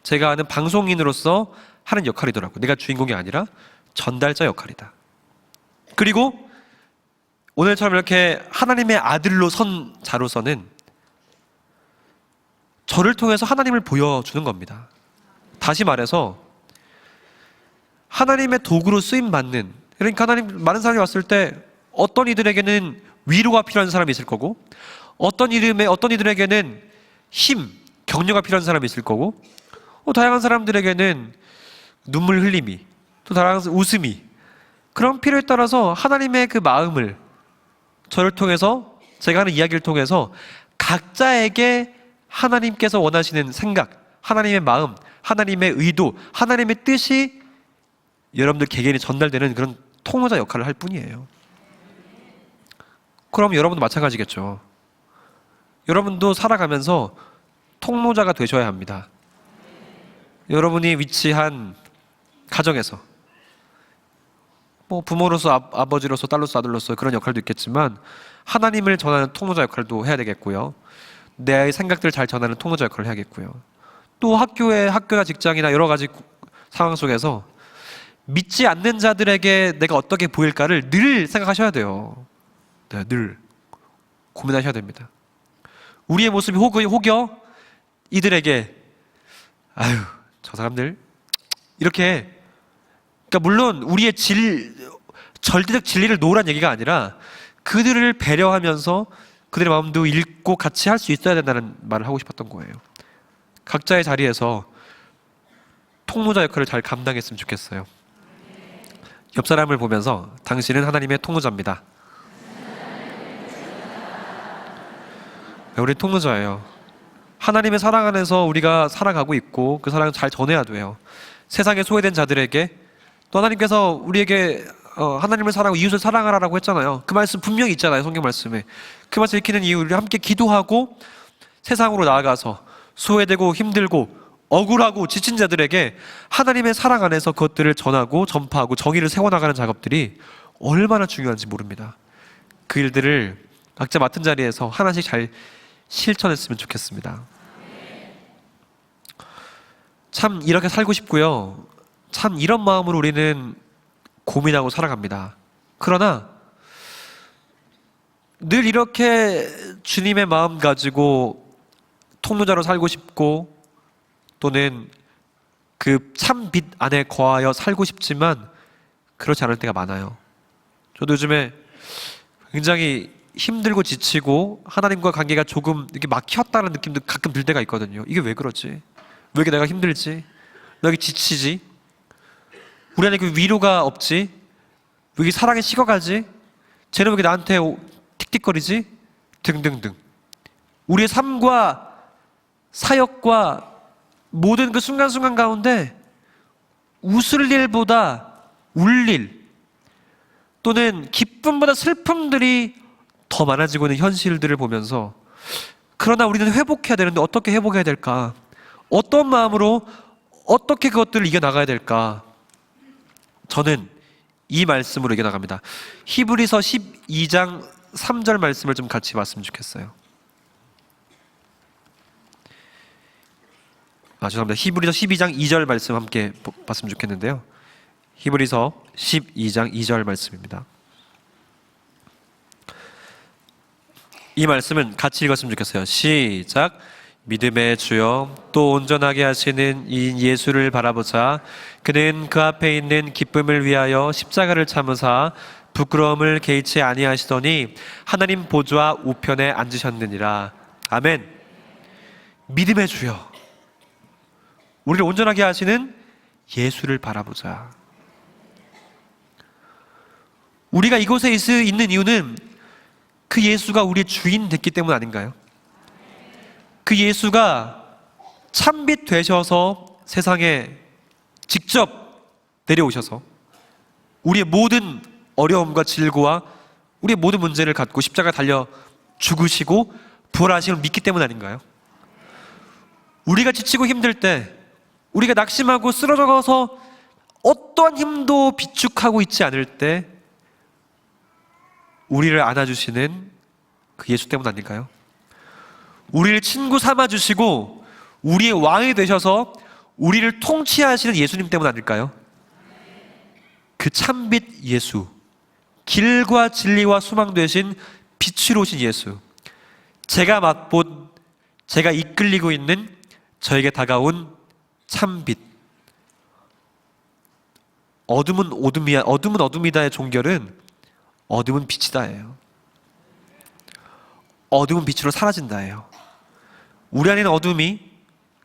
제가 하는 방송인으로서 하는 역할이더라고요. 내가 주인공이 아니라 전달자 역할이다. 그리고 오늘처럼 이렇게 하나님의 아들로 선 자로서는 저를 통해서 하나님을 보여주는 겁니다. 다시 말해서 하나님의 도구로 쓰임받는, 그러니까 많은 사람이 왔을 때 어떤 이들에게는 위로가 필요한 사람이 있을 거고, 어떤 이들에게는 힘, 격려가 필요한 사람이 있을 거고, 다양한 사람들에게는 눈물 흘림이, 또 다양한 웃음이, 그런 필요에 따라서 하나님의 그 마음을 저를 통해서, 제가 하는 이야기를 통해서 각자에게 하나님께서 원하시는 생각, 하나님의 마음, 하나님의 의도, 하나님의 뜻이 여러분들 개개인이 전달되는 그런 통로자 역할을 할 뿐이에요. 그럼 여러분도 마찬가지겠죠. 여러분도 살아가면서 통로자가 되셔야 합니다. 여러분이 위치한 가정에서 부모로서 아버지로서, 딸로서, 아들로서 그런 역할도 있겠지만 하나님을 전하는 통로자 역할도 해야 되겠고요. 내 생각들을 잘 전하는 통로자 역할을 해야겠고요. 또 학교나 직장이나 여러 가지 상황 속에서 믿지 않는 자들에게 내가 어떻게 보일까를 늘 생각하셔야 돼요. 네, 늘 고민하셔야 됩니다. 우리의 모습이 혹여 이들에게 아유, 저 사람들 이렇게, 그러니까 물론 우리의 절대적 진리를 놓으란 얘기가 아니라 그들을 배려하면서 그들의 마음도 읽고 같이 할 수 있어야 된다는 말을 하고 싶었던 거예요. 각자의 자리에서 통로자 역할을 잘 감당했으면 좋겠어요. 옆 사람을 보면서 당신은 하나님의 통로자입니다. 우리 통로자예요. 하나님의 사랑 안에서 우리가 살아가고 있고 그 사랑을 잘 전해야 돼요. 세상에 소외된 자들에게, 또 하나님께서 우리에게 하나님을 사랑하고 이웃을 사랑하라고 했잖아요. 그 말씀 분명히 있잖아요, 성경 말씀에. 그 말씀 읽히는 이유, 우리 함께 기도하고 세상으로 나아가서 소외되고 힘들고 억울하고 지친 자들에게 하나님의 사랑 안에서 그것들을 전하고 전파하고 정의를 세워나가는 작업들이 얼마나 중요한지 모릅니다. 그 일들을 각자 맡은 자리에서 하나씩 잘 실천했으면 좋겠습니다. 참 이렇게 살고 싶고요. 참 이런 마음으로 우리는 고민하고 살아갑니다. 그러나 늘 이렇게 주님의 마음 가지고 통로자로 살고 싶고, 또는 그 참 빛 안에 거하여 살고 싶지만 그렇지 않을 때가 많아요. 저도 요즘에 굉장히 힘들고 지치고 하나님과 관계가 조금 이렇게 막혔다는 느낌도 가끔 들 때가 있거든요. 이게 왜 그러지? 왜 이렇게 내가 힘들지? 왜 이렇게 지치지? 우리 안에 그 위로가 없지? 왜 이렇게 사랑이 식어가지? 쟤는 왜 이렇게 나한테 틱틱거리지? 등등등. 우리의 삶과 사역과 모든 그 순간순간 가운데 웃을 일보다 울 일, 또는 기쁨보다 슬픔들이 더 많아지고 있는 현실들을 보면서, 그러나 우리는 회복해야 되는데 어떻게 회복해야 될까? 어떤 마음으로 어떻게 그것들을 이겨나가야 될까? 저는 이 말씀으로 이겨나갑니다. 히브리서 12장 3절 말씀을 좀 같이 봤으면 좋겠어요. 죄송합니다. 히브리서 12장 2절 말씀 함께 봤으면 좋겠는데요. 히브리서 12장 2절 말씀입니다. 이 말씀은 같이 읽었으면 좋겠어요. 시작. 믿음의 주여 또 온전하게 하시는 이 예수를 바라보자. 그는 그 앞에 있는 기쁨을 위하여 십자가를 참으사 부끄러움을 개의치 아니하시더니 하나님 보좌 우편에 앉으셨느니라. 아멘. 믿음의 주여, 우리를 온전하게 하시는 예수를 바라보자. 우리가 이곳에 있는 이유는 그 예수가 우리의 주인 됐기 때문 아닌가요? 그 예수가 참빛 되셔서 세상에 직접 내려오셔서 우리의 모든 어려움과 질고와 우리의 모든 문제를 갖고 십자가에 달려 죽으시고 부활하심을 믿기 때문 아닌가요? 우리가 지치고 힘들 때, 우리가 낙심하고 쓰러져서 어떠한 힘도 비축하고 있지 않을 때 우리를 안아주시는 그 예수 때문 아닐까요? 우리를 친구 삼아주시고 우리의 왕이 되셔서 우리를 통치하시는 예수님 때문 아닐까요? 그 참빛 예수, 길과 진리와 소망 되신 빛으로 오신 예수, 제가 맛본, 제가 이끌리고 있는 저에게 다가온 참빛. 어둠은 어둠이다의 종결은 어둠은 빛이다예요. 어둠은 빛으로 사라진다예요. 우리 안에 있는 어둠이,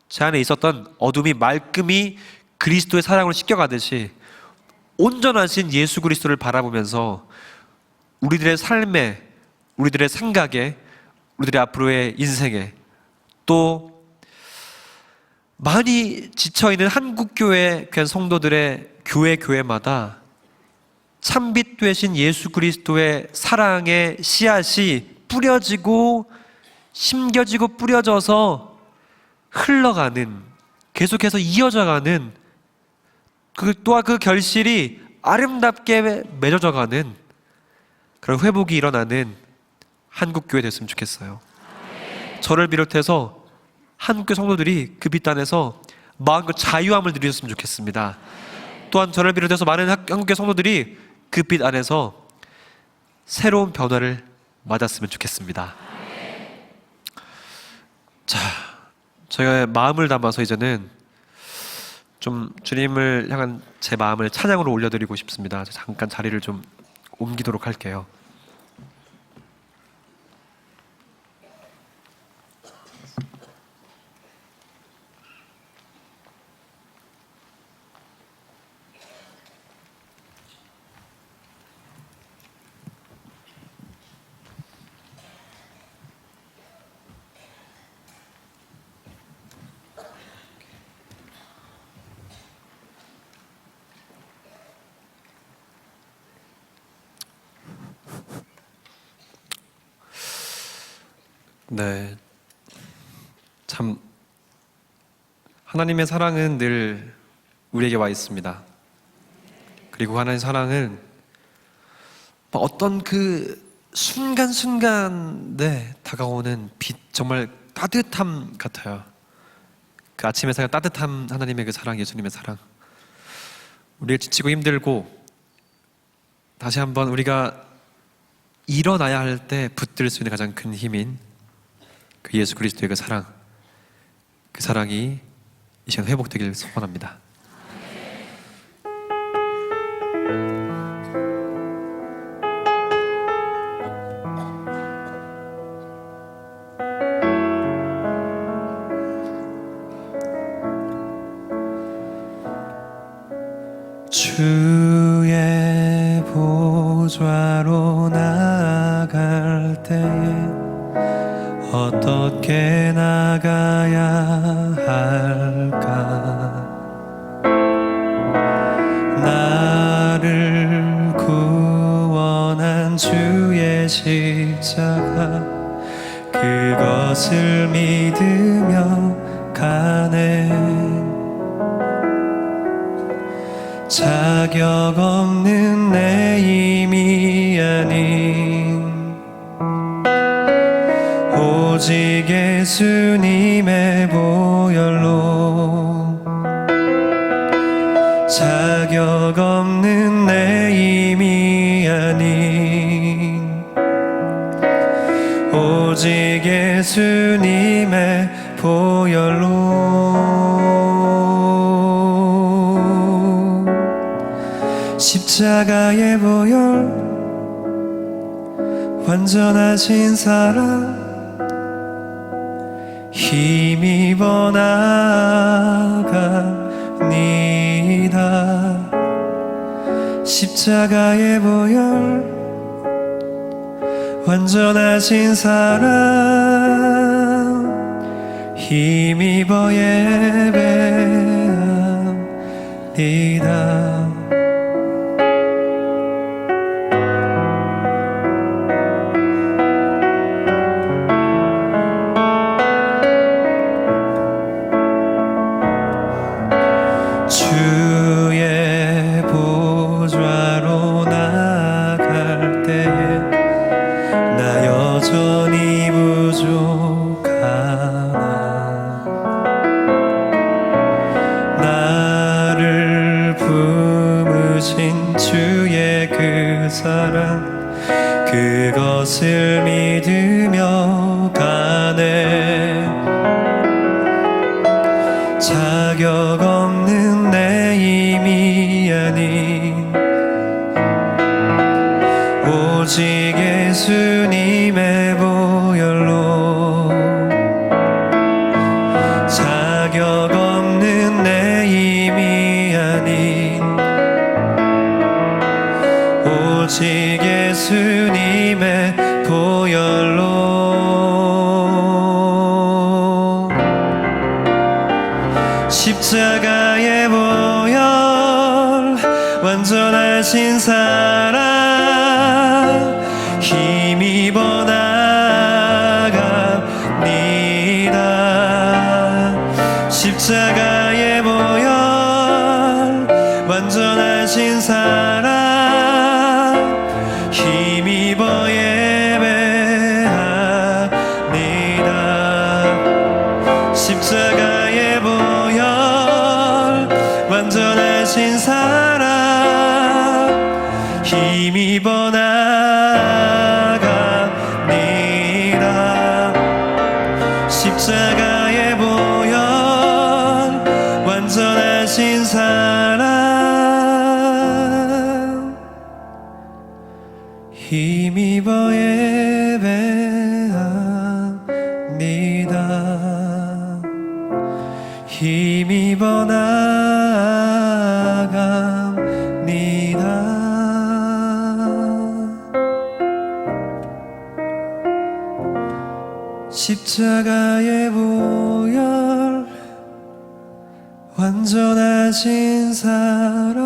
제 안에 있었던 어둠이 말끔히 그리스도의 사랑으로 씻겨가듯이 온전하신 예수 그리스도를 바라보면서 우리들의 삶에, 우리들의 생각에, 우리들의 앞으로의 인생에, 또 많이 지쳐있는 한국교회 그냥 성도들의 교회마다 참빛 되신 예수 그리스도의 사랑의 씨앗이 뿌려지고 심겨지고 뿌려져서 흘러가는, 계속해서 이어져가는, 또한 그 결실이 아름답게 맺어져가는 그런 회복이 일어나는 한국교회 됐으면 좋겠어요. 저를 비롯해서 한국교회 성도들이 그 빛 안에서 마음껏 자유함을 누리셨으면 좋겠습니다. 또한 저를 비롯해서 많은 한국교회 성도들이 그 빛 안에서 새로운 변화를 맞았으면 좋겠습니다. 자, 저희가 마음을 담아서 이제는 좀 주님을 향한 제 마음을 찬양으로 올려드리고 싶습니다. 잠깐 자리를 좀 옮기도록 할게요. 네, 참 하나님의 사랑은 늘 우리에게 와 있습니다. 그리고 하나님의 사랑은 어떤 그 순간순간에 다가오는 빛, 정말 따뜻함 같아요. 그 아침 햇살 따뜻한 하나님의 그 사랑, 예수님의 사랑, 우리가 지치고 힘들고 다시 한번 우리가 일어나야 할 때 붙들 수 있는 가장 큰 힘인 그 예수 그리스도의 그 사랑, 그 사랑이 이 시간 회복되길 소원합니다. 주의 보좌로 나아갈 때에 어떻게 나가야 할까? 나를 구원하시는 나의 십자가 그것을 믿으며 가네. 자격 없는 내 힘이 아닌 오직 예수님의 보혈로 자격 없는 내 힘이 아닌 오직 예수님의 보혈로 십자가의 보혈 완전하신 사랑 힘입어 나갑니다. 십자가의 보혈 완전하신 사랑 힘입어 예배합니다. 주의 보좌로 나갈 때에 나 여전히 부족하나 나를 품으신 주의 그 사랑 그것을 믿으며 가네. 자격 없는 내 힘이 아닌 오직 예수님의 보혈로 자격 없는 내 힘이 아닌 오직 예수님의 보혈로 십자가의 보혈 완전하신 사랑 힘입어 나갑니다. 십자가의 보혈 완전하신 사랑 힘입어 예배합니다. 십자가의 보혈 완전하신 사랑 힘입어 나갑니다. 십자가의 보혈 완전하신 사랑 힘입어 예배합니다. 힘입어 나갑니다. 십자가의 보혈 완전하신 사랑